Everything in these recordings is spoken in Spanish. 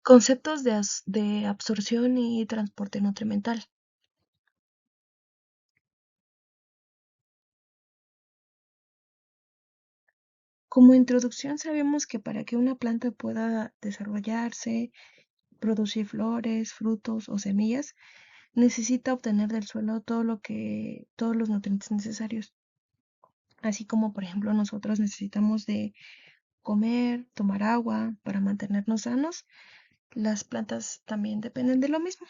Conceptos de absorción y transporte nutrimental. Como introducción, sabemos que para que una planta pueda desarrollarse, producir flores, frutos o semillas, necesita obtener del suelo todos los nutrientes necesarios. Así como, por ejemplo, nosotros necesitamos de comer, tomar agua para mantenernos sanos, las plantas también dependen de lo mismo.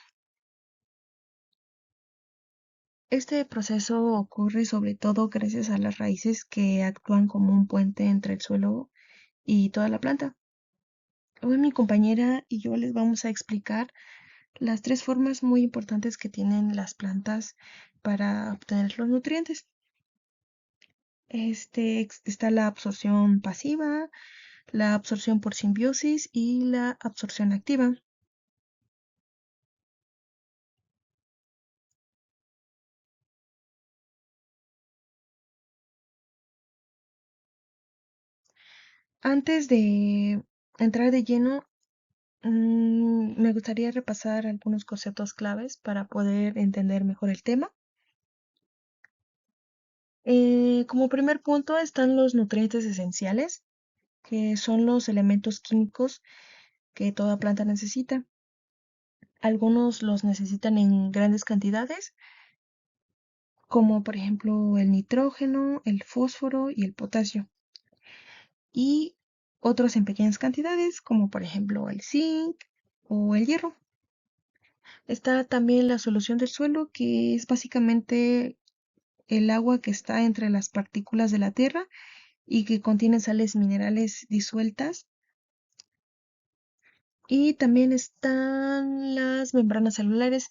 Este proceso ocurre sobre todo gracias a las raíces que actúan como un puente entre el suelo y toda la planta. Hoy mi compañera y yo les vamos a explicar las tres formas muy importantes que tienen las plantas para obtener los nutrientes. Está la absorción pasiva, la absorción por simbiosis y la absorción activa. Antes de entrar de lleno, me gustaría repasar algunos conceptos claves para poder entender mejor el tema. Como primer punto están los nutrientes esenciales, que son los elementos químicos que toda planta necesita. Algunos los necesitan en grandes cantidades, como por ejemplo el nitrógeno, el fósforo y el potasio. Y otros en pequeñas cantidades, como por ejemplo el zinc o el hierro. Está también la solución del suelo, que es básicamente el agua que está entre las partículas de la tierra y que contiene sales minerales disueltas. Y también están las membranas celulares,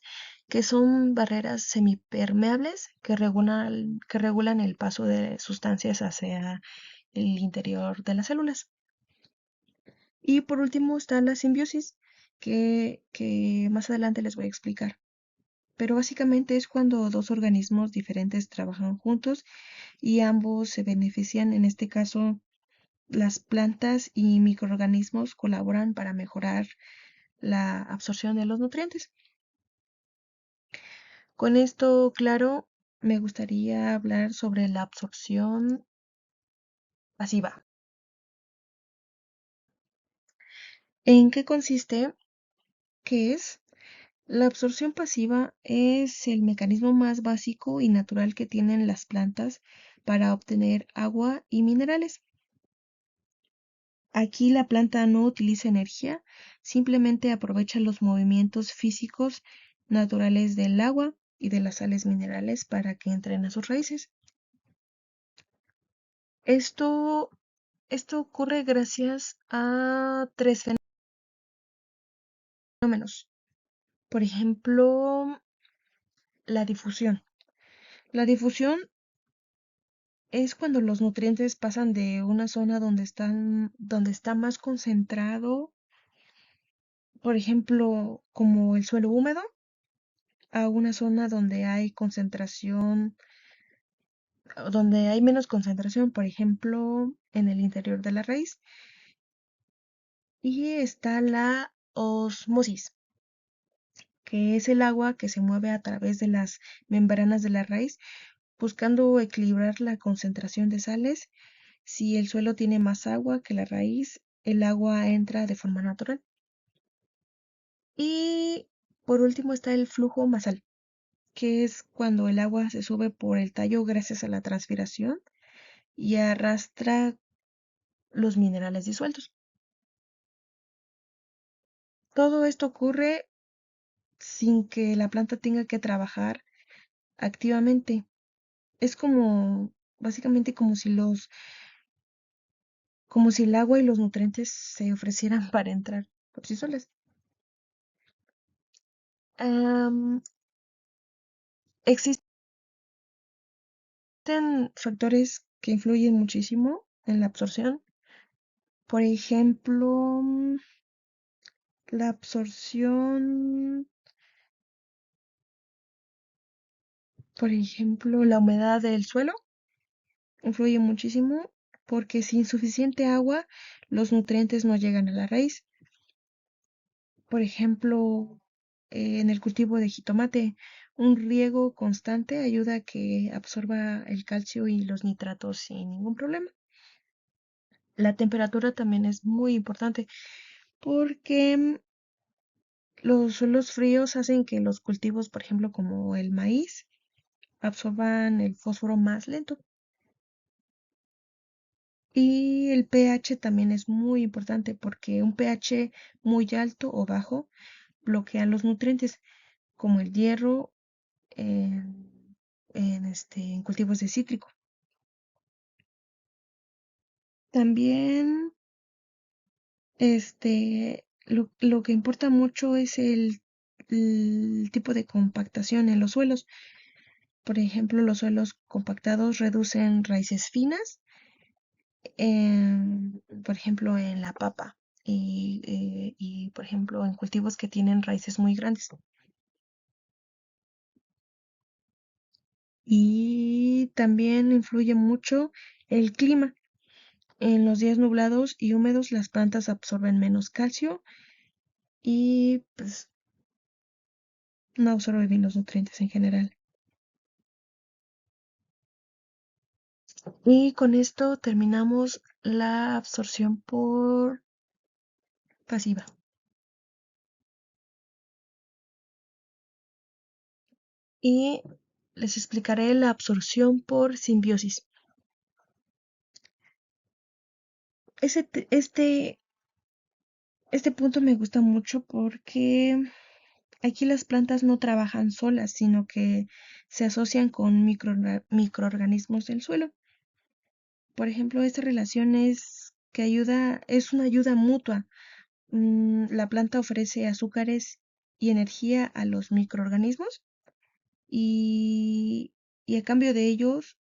que son barreras semipermeables que regulan el paso de sustancias hacia el interior de las células. Y por último está la simbiosis, que más adelante les voy a explicar. Pero básicamente es cuando dos organismos diferentes trabajan juntos y ambos se benefician. En este caso, las plantas y microorganismos colaboran para mejorar la absorción de los nutrientes. Con esto claro, me gustaría hablar sobre la absorción pasiva. ¿En qué consiste? ¿Qué es? La absorción pasiva es el mecanismo más básico y natural que tienen las plantas para obtener agua y minerales. Aquí la planta no utiliza energía, simplemente aprovecha los movimientos físicos naturales del agua y de las sales minerales para que entren a sus raíces. Esto, esto ocurre gracias a tres fenómenos. Por ejemplo, la difusión. La difusión es cuando los nutrientes pasan de una zona donde está más concentrado, por ejemplo, como el suelo húmedo, a una zona donde hay concentración, donde hay menos concentración, por ejemplo, en el interior de la raíz. Y está la osmosis, que es el agua que se mueve a través de las membranas de la raíz, buscando equilibrar la concentración de sales. Si el suelo tiene más agua que la raíz, el agua entra de forma natural. Y por último está el flujo basal, que es cuando el agua se sube por el tallo gracias a la transpiración y arrastra los minerales disueltos. Todo esto ocurre sin que la planta tenga que trabajar activamente. Es como, básicamente como si el agua y los nutrientes se ofrecieran para entrar por sí solas. Am, existen factores que influyen muchísimo en la absorción. Por ejemplo, la absorción, por ejemplo, la humedad del suelo influye muchísimo porque sin suficiente agua los nutrientes no llegan a la raíz. Por ejemplo, en el cultivo de jitomate, un riego constante ayuda a que absorba el calcio y los nitratos sin ningún problema. La temperatura también es muy importante porque los suelos fríos hacen que los cultivos, por ejemplo, como el maíz, absorban el fósforo más lento. Y el pH también es muy importante porque un pH muy alto o bajo bloquea los nutrientes, como el hierro en cultivos de cítrico. También lo que importa mucho es el tipo de compactación en los suelos. Por ejemplo, los suelos compactados reducen raíces finas, por ejemplo, en la papa y, por ejemplo, en cultivos que tienen raíces muy grandes. Y también influye mucho el clima. En los días nublados y húmedos las plantas absorben menos calcio y pues no absorben bien los nutrientes en general. Y con esto terminamos la absorción por pasiva. Y les explicaré la absorción por simbiosis. Este punto me gusta mucho porque aquí las plantas no trabajan solas, sino que se asocian con microorganismos del suelo. Por ejemplo, esta relación es una ayuda mutua. La planta ofrece azúcares y energía a los microorganismos y, y a cambio de ellos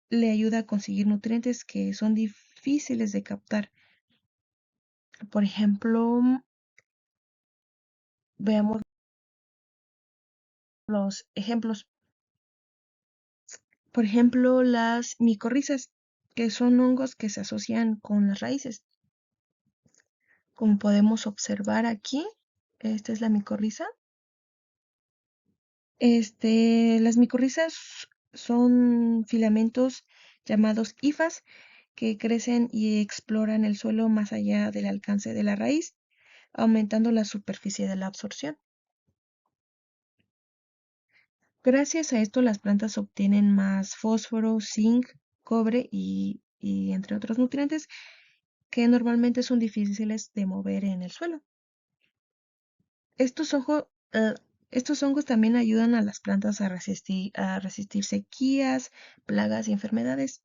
le ayuda a conseguir nutrientes que son difíciles de captar. Por ejemplo, veamos los ejemplos. Por ejemplo, las micorrizas, que son hongos que se asocian con las raíces. Como podemos observar aquí, esta es la micorriza. Las micorrizas son filamentos llamados hifas que crecen y exploran el suelo más allá del alcance de la raíz, aumentando la superficie de la absorción. Gracias a esto, las plantas obtienen más fósforo, zinc, cobre y entre otros nutrientes que normalmente son difíciles de mover en el suelo. Estos, eh, estos hongos también ayudan a las plantas a resistir sequías, plagas y enfermedades.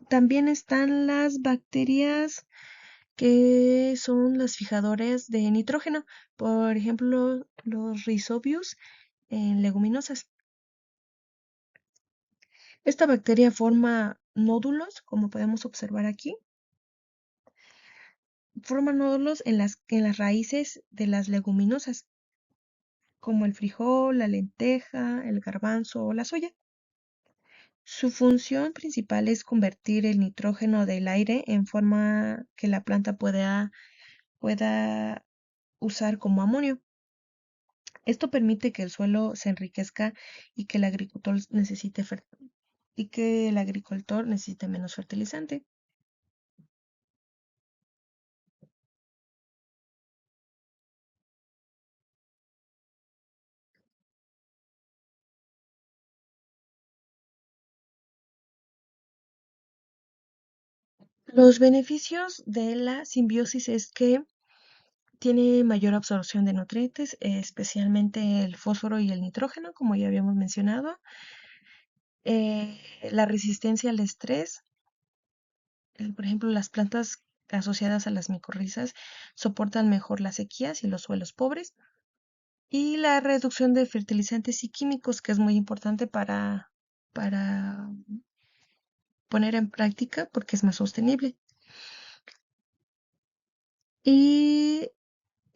También están las bacterias que son los fijadores de nitrógeno, por ejemplo, los rhizobius en leguminosas. Esta bacteria forma nódulos, como podemos observar aquí, forma nódulos en las raíces de las leguminosas, como el frijol, la lenteja, el garbanzo o la soya. Su función principal es convertir el nitrógeno del aire en forma que la planta pueda usar como amonio. Esto permite que el suelo se enriquezca y que el agricultor necesite menos fertilizante. Los beneficios de la simbiosis es que tiene mayor absorción de nutrientes, especialmente el fósforo y el nitrógeno, como ya habíamos mencionado. La resistencia al estrés, por ejemplo, las plantas asociadas a las micorrizas soportan mejor las sequías y los suelos pobres. Y la reducción de fertilizantes y químicos, que es muy importante para poner en práctica porque es más sostenible. Y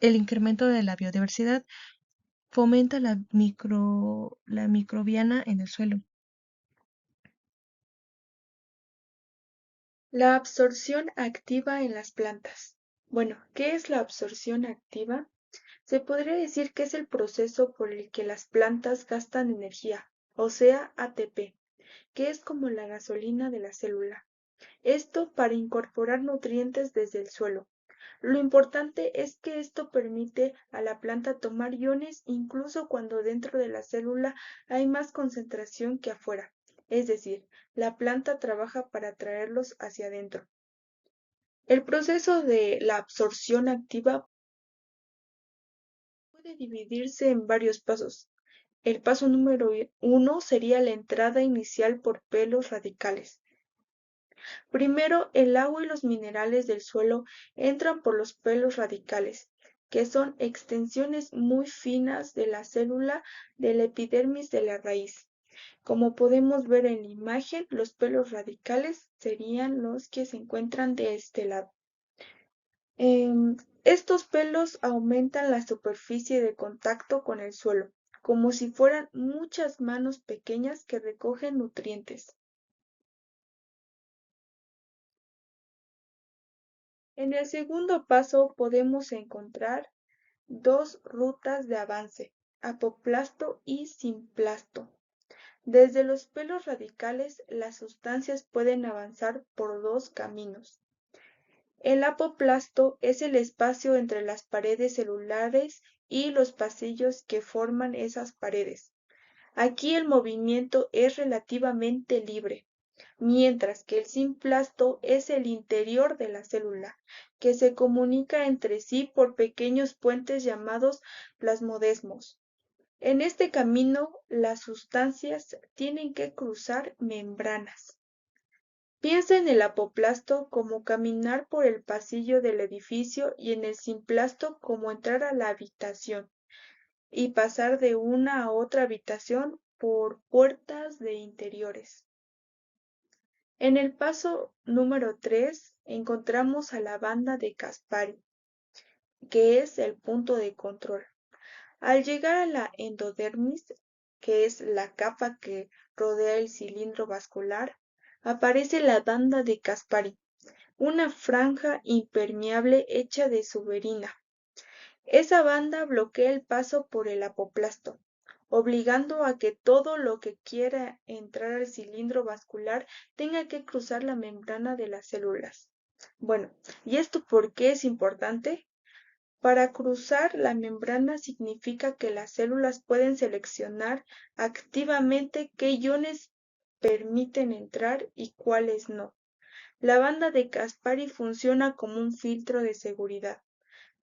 el incremento de la biodiversidad fomenta la microbiana en el suelo. La absorción activa en las plantas. Bueno, ¿qué es la absorción activa? Se podría decir que es el proceso por el que las plantas gastan energía, o sea, ATP, que es como la gasolina de la célula. Esto para incorporar nutrientes desde el suelo. Lo importante es que esto permite a la planta tomar iones incluso cuando dentro de la célula hay más concentración que afuera. Es decir, la planta trabaja para traerlos hacia adentro. El proceso de la absorción activa puede dividirse en varios pasos. El paso número 1 sería la entrada inicial por pelos radicales. Primero, el agua y los minerales del suelo entran por los pelos radicales, que son extensiones muy finas de la célula de la epidermis de la raíz. Como podemos ver en la imagen, los pelos radicales serían los que se encuentran de este lado. Estos pelos aumentan la superficie de contacto con el suelo, como si fueran muchas manos pequeñas que recogen nutrientes. En el segundo paso podemos encontrar dos rutas de avance, apoplasto y simplasto. Desde los pelos radicales, las sustancias pueden avanzar por dos caminos. El apoplasto es el espacio entre las paredes celulares y los pasillos que forman esas paredes. Aquí el movimiento es relativamente libre, mientras que el simplasto es el interior de la célula, que se comunica entre sí por pequeños puentes llamados plasmodesmos. En este camino, las sustancias tienen que cruzar membranas. Piensa en el apoplasto como caminar por el pasillo del edificio y en el simplasto como entrar a la habitación y pasar de una a otra habitación por puertas de interiores. En el paso número 3 encontramos a la banda de Caspari, que es el punto de control. Al llegar a la endodermis, que es la capa que rodea el cilindro vascular, aparece la banda de Caspari, una franja impermeable hecha de suberina. Esa banda bloquea el paso por el apoplasto, obligando a que todo lo que quiera entrar al cilindro vascular tenga que cruzar la membrana de las células. Bueno, ¿y esto por qué es importante? Para cruzar la membrana significa que las células pueden seleccionar activamente qué iones permiten entrar y cuáles no. La banda de Caspari funciona como un filtro de seguridad.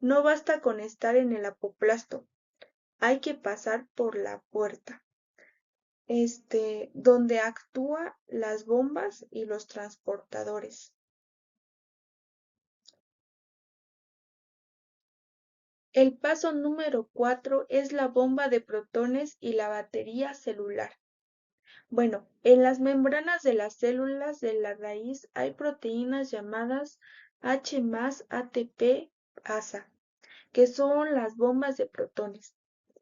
No basta con estar en el apoplasto, hay que pasar por la puerta, donde actúan las bombas y los transportadores. El paso número 4 es la bomba de protones y la batería celular. Bueno, en las membranas de las células de la raíz hay proteínas llamadas H+ATP-ASA, que son las bombas de protones.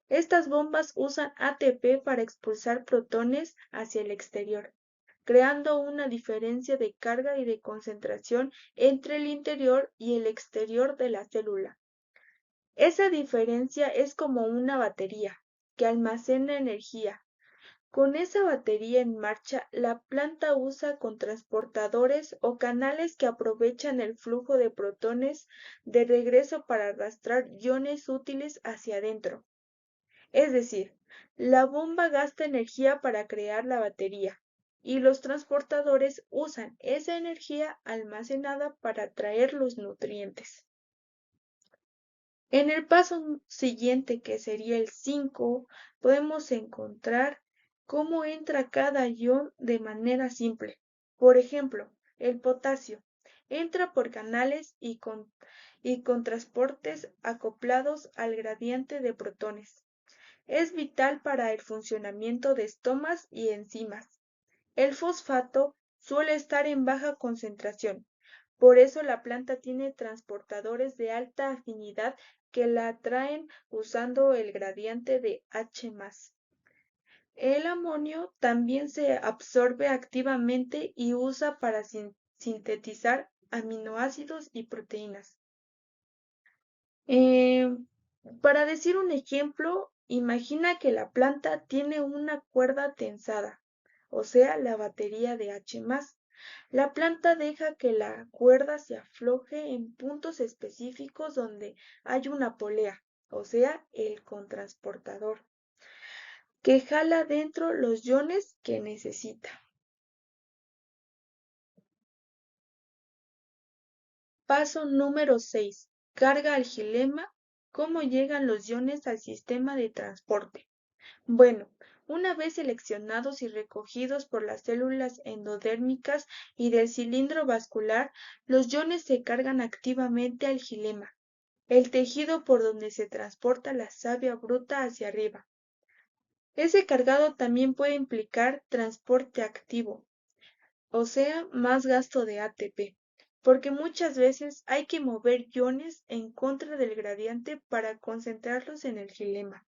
Estas bombas usan ATP para expulsar protones hacia el exterior, creando una diferencia de carga y de concentración entre el interior y el exterior de la célula. Esa diferencia es como una batería que almacena energía. Con esa batería en marcha, la planta usa con transportadores o canales que aprovechan el flujo de protones de regreso para arrastrar iones útiles hacia adentro. Es decir, la bomba gasta energía para crear la batería y los transportadores usan esa energía almacenada para traer los nutrientes. En el paso siguiente, que sería el 5, podemos encontrar cómo entra cada ion de manera simple. Por ejemplo, el potasio entra por canales y con transportes acoplados al gradiente de protones. Es vital para el funcionamiento de estomas y enzimas. El fosfato suele estar en baja concentración, por eso la planta tiene transportadores de alta afinidad que la atraen usando el gradiente de H+. El amonio también se absorbe activamente y usa para sintetizar aminoácidos y proteínas. Eh, para decir un ejemplo, imagina que la planta tiene una cuerda tensada, o sea, la batería de H+. La planta deja que la cuerda se afloje en puntos específicos donde hay una polea, o sea, el contransportador, que jala dentro los iones que necesita. Paso número 6. Carga al gilema. ¿Cómo llegan los iones al sistema de transporte? Bueno, una vez seleccionados y recogidos por las células endodérmicas y del cilindro vascular, los iones se cargan activamente al gilema, el tejido por donde se transporta la savia bruta hacia arriba. Ese cargado también puede implicar transporte activo, o sea, más gasto de ATP, porque muchas veces hay que mover iones en contra del gradiente para concentrarlos en el gilema.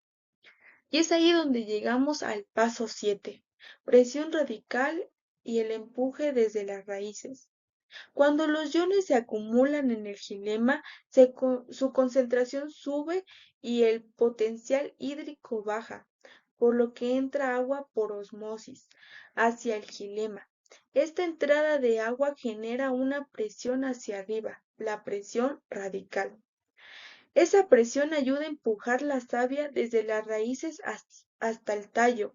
Y es ahí donde llegamos al paso 7, presión radical y el empuje desde las raíces. Cuando los iones se acumulan en el gilema, su concentración sube y el potencial hídrico baja, por lo que entra agua por osmosis hacia el gilema. Esta entrada de agua genera una presión hacia arriba, la presión radical. Esa presión ayuda a empujar la savia desde las raíces hasta el tallo.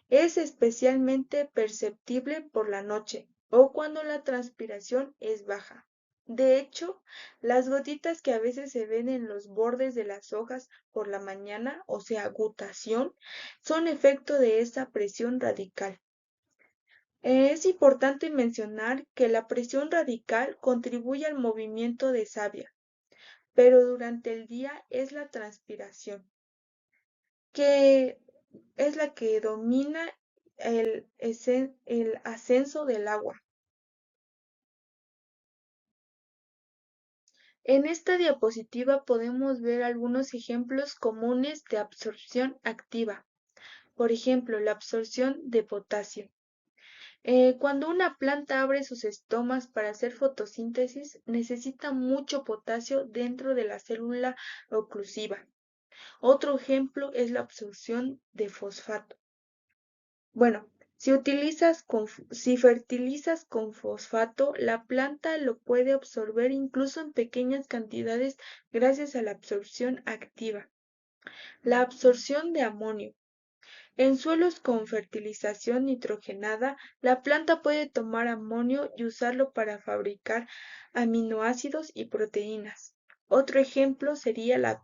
Es especialmente perceptible por la noche o cuando la transpiración es baja. De hecho, las gotitas que a veces se ven en los bordes de las hojas por la mañana, o sea, gutación, son efecto de esa presión radical. Es importante mencionar que la presión radical contribuye al movimiento de savia, pero durante el día es la transpiración, que es la que domina el ascenso del agua. En esta diapositiva podemos ver algunos ejemplos comunes de absorción activa. Por ejemplo, la absorción de potasio. Cuando una planta abre sus estomas para hacer fotosíntesis, necesita mucho potasio dentro de la célula oclusiva. Otro ejemplo es la absorción de fosfato. Bueno, si fertilizas con fosfato, la planta lo puede absorber incluso en pequeñas cantidades gracias a la absorción activa. La absorción de amonio. En suelos con fertilización nitrogenada, la planta puede tomar amonio y usarlo para fabricar aminoácidos y proteínas. Otro ejemplo sería la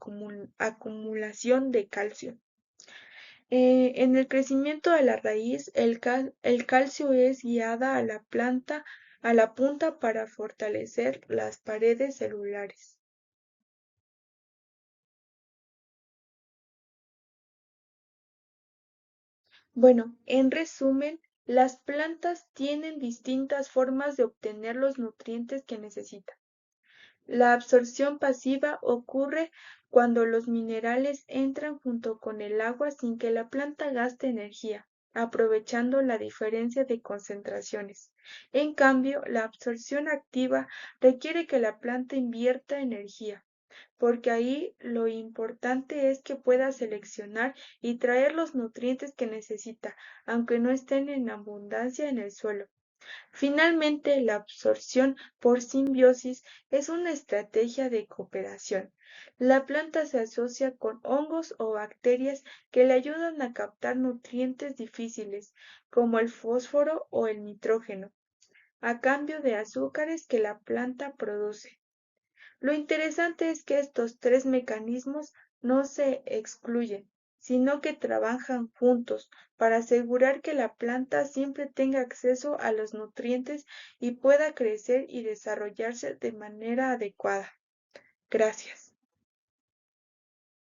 acumulación de calcio. En el crecimiento de la raíz, el calcio es guiada a la punta para fortalecer las paredes celulares. Bueno, en resumen, las plantas tienen distintas formas de obtener los nutrientes que necesitan. La absorción pasiva ocurre cuando los minerales entran junto con el agua sin que la planta gaste energía, aprovechando la diferencia de concentraciones. En cambio, la absorción activa requiere que la planta invierta energía, porque ahí lo importante es que pueda seleccionar y traer los nutrientes que necesita, aunque no estén en abundancia en el suelo. Finalmente, la absorción por simbiosis es una estrategia de cooperación. La planta se asocia con hongos o bacterias que le ayudan a captar nutrientes difíciles, como el fósforo o el nitrógeno, a cambio de azúcares que la planta produce. Lo interesante es que estos tres mecanismos no se excluyen, sino que trabajan juntos para asegurar que la planta siempre tenga acceso a los nutrientes y pueda crecer y desarrollarse de manera adecuada. Gracias.